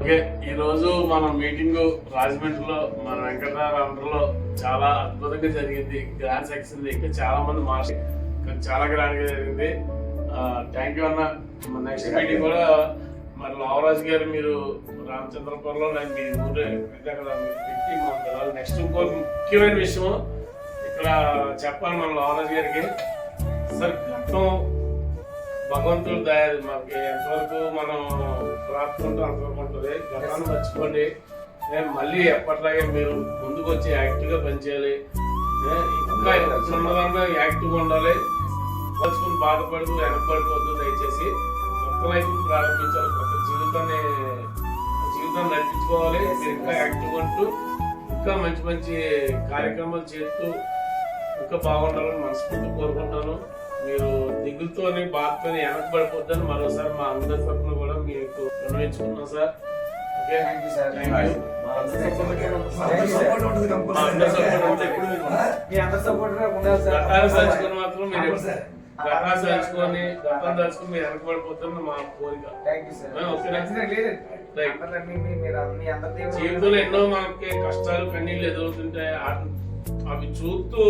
Okay, ఈ రోజు మన మీటింగ్ రాజమండ్రిలో మన వెంకటరామలో చాలా అద్భుతంగా జరిగింది. గ్రాండ్ సెక్షన్ ఇంకా చాలా మంది మాస్టర్ చాలా గ్రాండ్ గా జరిగింది. థ్యాంక్ యూ అన్న. నెక్స్ట్ మీటింగ్ కూడా మరి లావరాజు గారు మీరు రామచంద్రపురంలో మీ ఊరు కదా మీరు పెట్టి మాకు నెక్స్ట్ ఇంకో ముఖ్యమైన విషయం ఇక్కడ చెప్పాలి మన లావరాజు గారికి. సార్ గతం భగవంతుడు దయాలి మనకి ఎంతవరకు మనం ప్రాప్తి ఉంటే అంతవరకు ఉంటుంది. గతాన్ని మర్చిపోండి. మళ్ళీ ఎప్పటిలాగే మీరు ముందుకు వచ్చి యాక్టివ్గా పనిచేయాలి. ఇంకా ఉన్నదన్నా యాక్టివ్గా ఉండాలి. మర్చుకుని బాధపడుతూ వెనకబడిపోతూ దయచేసి కొత్త లైఫ్ని ప్రారంభించాలి. కొత్త జీవితాన్ని నడిపించుకోవాలి. మీరు ఇంకా యాక్టివ్గా ఉంటూ ఇంకా మంచి మంచి కార్యక్రమాలు చేస్తూ ఇంకా బాగుండాలని మనస్ఫూర్తి కోరుకుంటాను. మీరు దిగులతోని బాధతోని వెనకబడిపోద్దని మరోసారి మా అందరి తరఫున కూడా మీకు విన్నవించుకున్నాం సార్. ఓకే, మాత్రం మీరు గతాన్ని తలుచుకొని మీరు వెనకబడిపోతారని మా కోరిక. జీవితంలో ఎన్నో మనకి కష్టాలు కన్నీళ్ళు ఎదురవుతుంటాయి. అవి చూస్తూ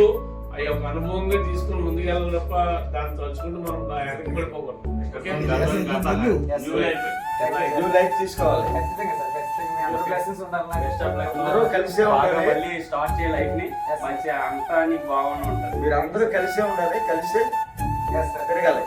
ఆ యొక్క అనుభవంగా తీసుకుని ముందుకెళ్ళాలి తప్ప దాన్ని తలుచుకుంటూ మనం వెనకబడిపోకూడదు. స్టార్ట్ చేయ లైఫ్ ని మంచి అంతా నీకు బాగుండి ఉంటుంది. మీరు అందరూ కలిసే ఉండాలి, కలిసి తిరగాలి.